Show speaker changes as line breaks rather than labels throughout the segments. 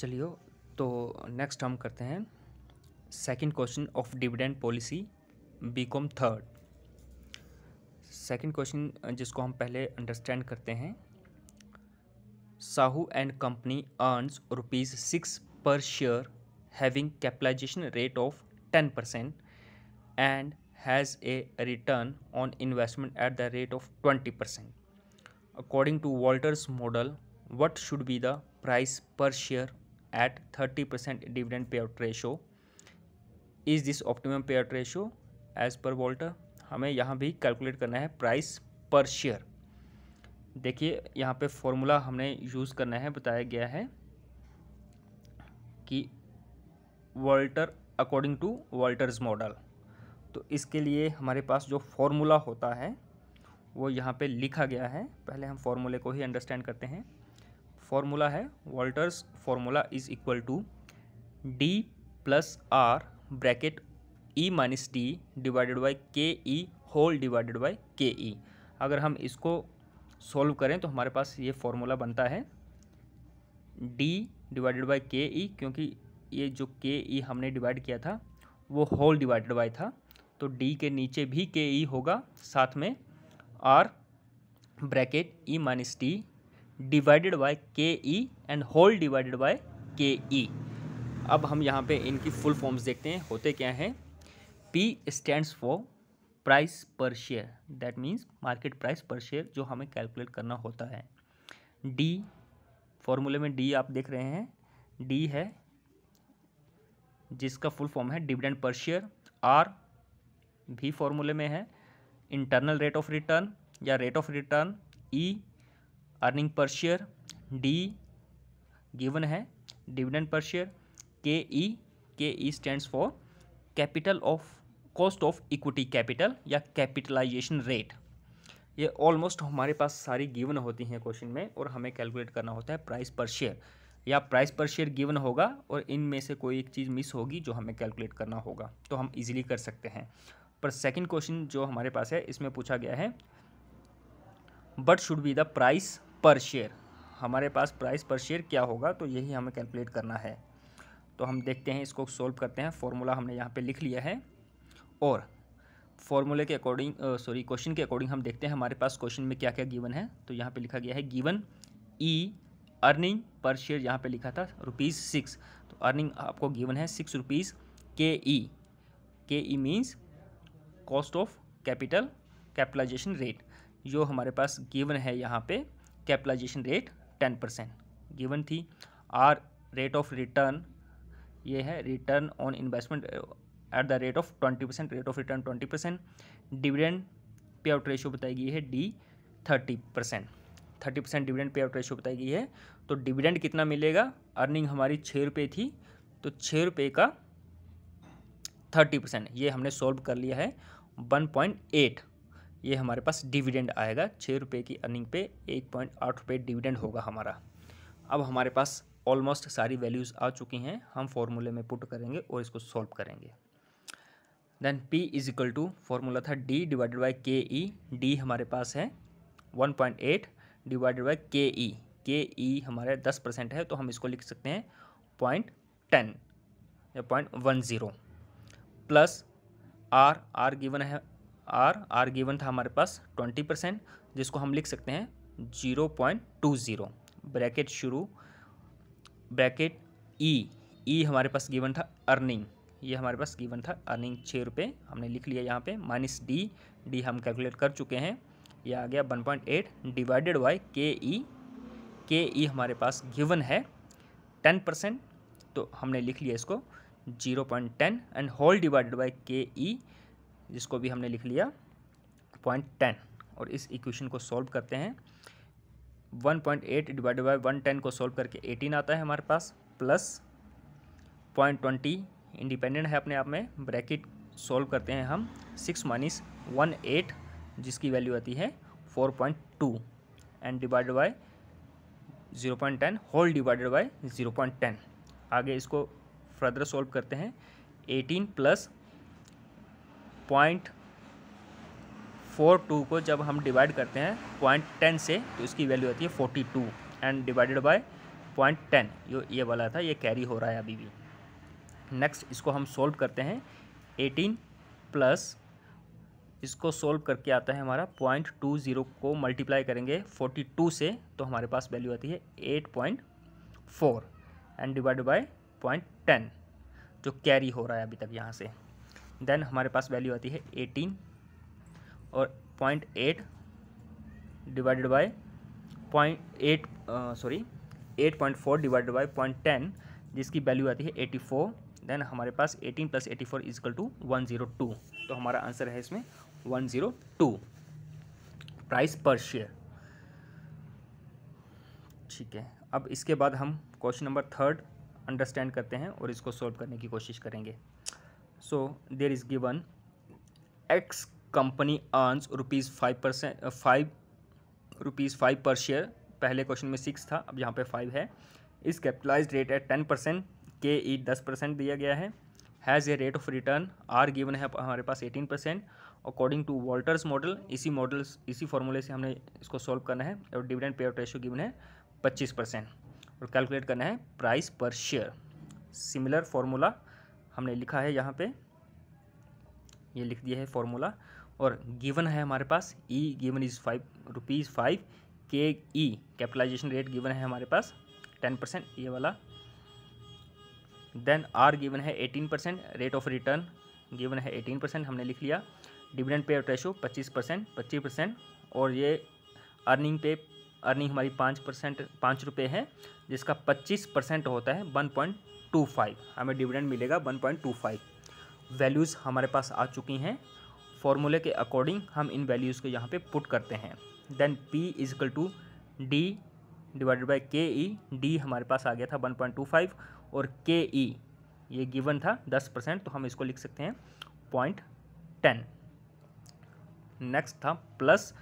चलिए तो नेक्स्ट हम करते हैं second question of dividend policy BCom third. Second question जिसको हम पहले अंडरस्टैंड करते हैं। Sahu and company earns ₹6 per share having capitalisation rate of 10% and has a return on investment at the rate of 20%. According to Walter's model, what should be the price per share at 30% dividend payout ratio? Is this optimum payout ratio as per Walter? हमें यहाँ भी calculate करना है price per share. देखिए यहाँ पे formula हमने use करना है, बताया गया है कि Walter according to Walter's model. तो इसके लिए हमारे पास जो फॉर्मूला होता है वो यहाँ पे लिखा गया है। पहले हम फॉर्मूले को ही अंडरस्टैंड करते हैं। फॉर्मूला है Walter's formula is equal to D plus R bracket E minus D divided by K E whole divided by K ई। अगर हम इसको सॉल्व करें तो हमारे पास ये फॉर्मूला बनता है डी डिवाइडेड बाई के ई, क्योंकि ये जो के ई हमने डिवाइड किया था वो होल डिवाइडेड बाई था, तो डी के नीचे भी के ई होगा, साथ में R bracket E minus D divided by K E and whole divided by K E. अब हम यहाँ पे इनकी फुल फॉर्म्स देखते हैं होते क्या हैं। P stands for price per share, that means market price per share जो हमें कैलकुलेट करना होता है। डी फॉर्मूले में डी आप देख रहे हैं, डी है जिसका फुल फॉर्म है डिविडेंड पर शेयर। आर भी फॉर्मूले में है इंटरनल रेट ऑफ रिटर्न या rate of return. E earning per share. D given है डिविडेंड पर शेयर। के ई stands for capital of cost of equity capital या कैपिटलाइजेशन रेट। ये ऑलमोस्ट हमारे पास सारी गिवन होती हैं क्वेश्चन में, और हमें कैलकुलेट करना होता है प्राइस पर शेयर, या प्राइस पर शेयर गिवन होगा और इनमें से कोई एक चीज़ मिस होगी जो हमें कैलकुलेट करना होगा, तो हम इजीली कर सकते हैं। पर सेकंड क्वेश्चन जो हमारे पास है इसमें पूछा गया है but should be the price per share. हमारे पास प्राइस पर शेयर क्या होगा, तो यही हमें कैलकुलेट करना है। तो हम देखते हैं, इसको सॉल्व करते हैं। फॉर्मूला हमने यहाँ पे लिख लिया है और फॉर्मूले के अकॉर्डिंग क्वेश्चन के अकॉर्डिंग हम देखते हैं हमारे पास क्वेश्चन में क्या क्या गिवन है। तो यहाँ पे लिखा गया है given E earning per share, यहाँ पे लिखा था ₹6, तो अर्निंग आपको गिवन है ₹6 K E means cost of capital capitalisation rate, जो हमारे पास गिवन है यहाँ पे कैपिटलाइजेशन रेट 10% गिवन थी। आर रेट ऑफ रिटर्न, ये है return on investment at the rate of 20%, rate of return 20%। Dividend pay out ratio बताई गई है D 30% dividend pay out ratio बताई गई है। तो डिविडेंड कितना मिलेगा, अर्निंग हमारी ₹6 थी, तो ₹6 का 30%, ये हमने सॉल्व कर लिया है 1.8। ये हमारे पास डिविडेंड आएगा, ₹6 की अर्निंग पे ₹1.8 डिविडेंड होगा हमारा। अब हमारे पास ऑलमोस्ट सारी वैल्यूज़ आ चुकी हैं, हम फॉर्मूले में पुट करेंगे और इसको सॉल्व करेंगे। Then P is equal to formula था D divided by K E. D हमारे पास है 1.8 डिवाइडेड बाई के ई हमारे 10% है, तो हम इसको लिख सकते हैं 0.10 या 0.10 प्लस आर गिवन है, आर गिवन था हमारे पास 20%, जिसको हम लिख सकते हैं 0.20 ब्रैकेट शुरू ब्रैकेट ई हमारे पास गिवन था अर्निंग, ये हमारे पास गिवन था अर्निंग ₹6 हमने लिख लिया यहाँ पे, माइनस डी हम कैलकुलेट कर चुके हैं, ये आ गया 1.8 डिवाइडेड बाई के ई हमारे पास गिवन है 10%, तो हमने लिख लिया इसको 0.10 and whole divided by K ई, जिसको भी हमने लिख लिया 0.10। और इस इक्वेशन को सॉल्व करते हैं। 1.8 डिवाइडेड बाई 110 को सॉल्व करके 18 आता है हमारे पास, प्लस 0.20 इंडिपेंडेंट है अपने आप में, ब्रैकेट सॉल्व करते हैं हम 6 माइनस 18 जिसकी वैल्यू आती है 4.2 and divided by 0.10 whole divided by 0.10। आगे इसको फर्दर सॉल्व करते हैं। 18 प्लस 0.42 को जब हम डिवाइड करते हैं 0.10 से, तो इसकी वैल्यू आती है 42 एंड डिवाइडेड बाय 0.10 ये वाला था, ये कैरी हो रहा है अभी भी। नेक्स्ट इसको हम सोल्व करते हैं 18 प्लस इसको सोल्व करके आता है हमारा 0.20 को मल्टीप्लाई करेंगे 42 से, तो हमारे पास वैल्यू आती है 8.4 एंड डिवाइड बाय 0.10 जो कैरी हो रहा है अभी तक यहाँ से। देन हमारे पास वैल्यू आती है 18 और 0.8 डिवाइडेड बाय 8.4 डिवाइडेड बाय 0.10 जिसकी वैल्यू आती है 84। देन हमारे पास 18 प्लस 84 इजकल टू 102, तो हमारा आंसर है इसमें 102 प्राइस पर शेयर। ठीक है, अब इसके बाद हम क्वेश्चन नंबर 3 अंडरस्टैंड करते हैं और इसको सॉल्व करने की कोशिश करेंगे। So there is given X company earns ₹5 per share. पहले क्वेश्चन में 6 था, अब यहाँ पे 5 है। इस कैपिटलाइज्ड रेट एट 10%, के ई 10% दिया गया है। Has a rate of return R given है हमारे पास 18%। अकॉर्डिंग टू वॉल्टर्स मॉडल, इसी फॉर्मूले से हमने इसको सॉल्व करना है। और dividend pay out ratio given है 25% और कैलकुलेट करना है price per share. Similar formula हमने लिखा है यहाँ पे, ये लिख दिया है फार्मूला। और गिवन है हमारे पास ई गिवन इज ₹5, के ई कैपिटलाइजेशन रेट गिवन है हमारे पास 10%, ये वाला। देन आर गिवन है 18%, रेट ऑफ रिटर्न गिवन है 18%, हमने लिख लिया। डिविडेंड पे आउट रेशियो 25%, और ये अर्निंग हमारी 5 रुपये है, जिसका 25% होता है 1.25, हमें डिविडेंड मिलेगा 1.25। वैल्यूज़ हमारे पास आ चुकी हैं। फॉर्मूले के अकॉर्डिंग हम इन वैल्यूज़ को यहाँ पे पुट करते हैं। Then P is equal to D divided by K E. D हमारे पास आ गया था 1.25 और के ई ये गिवन था 10%, तो हम इसको लिख सकते हैं 0.10। नेक्स्ट था प्लस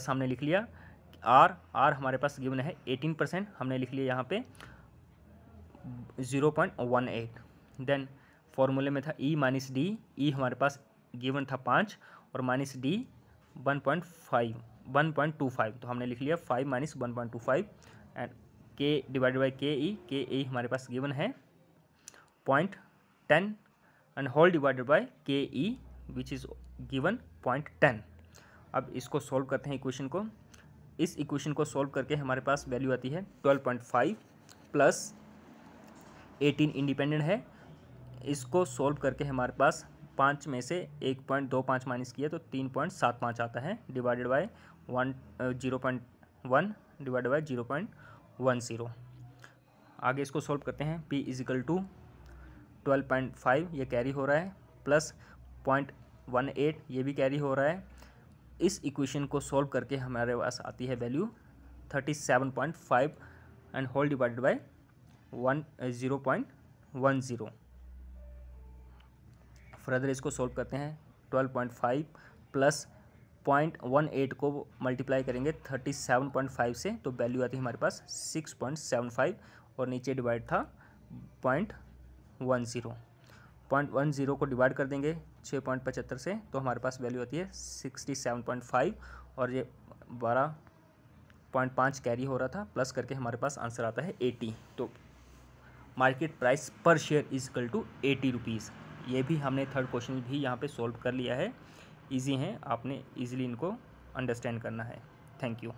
हमने लिख लिया। आर हमारे पास गिवन है 18%, हमने लिख लिया यहाँ पे 0.18। देन फॉर्मूले में था ई माइनस डी। ई हमारे पास गिवन था 5 और माइनस डी 1.25, तो हमने लिख लिया 5 माइनस 1.25 एंड के डिवाइडेड बाई के ई हमारे पास गिवन है 0.10 and whole divided by K E which is given 0.10। अब इसको सॉल्व करते हैं इक्वेशन को। इस इक्वेशन को सॉल्व करके हमारे पास वैल्यू आती है 12.5 प्लस 18 इंडिपेंडेंट है। इसको सॉल्व करके हमारे पास 5 में से 1.25 माइनस किया तो 3.75 आता है, डिवाइडेड बाय 0.1 डिवाइडेड बाय 0.10। आगे इसको सॉल्व करते हैं। P इजिकल टू 12.5 ये कैरी हो रहा है, प्लस 0.18 ये भी कैरी हो रहा है। इस इक्वेशन को सॉल्व करके हमारे पास आती है value 37.5 and whole divided by 0.10। Further इसको सॉल्व करते हैं। 12.5 प्लस 0.18 को मल्टीप्लाई करेंगे 37.5 से, तो वैल्यू आती है हमारे पास 6.75 और नीचे डिवाइड था 0.10। 0.10 को डिवाइड कर देंगे 6.75 से, तो हमारे पास वैल्यू आती है 67.5 और ये 12.5 कैरी हो रहा था, प्लस करके हमारे पास आंसर आता है 80। तो market price per share is equal to 80 rupees. ये भी हमने थर्ड क्वेश्चन भी यहाँ पे सॉल्व कर लिया है। इजी हैं, आपने इजीली इनको अंडरस्टैंड करना है। Thank you.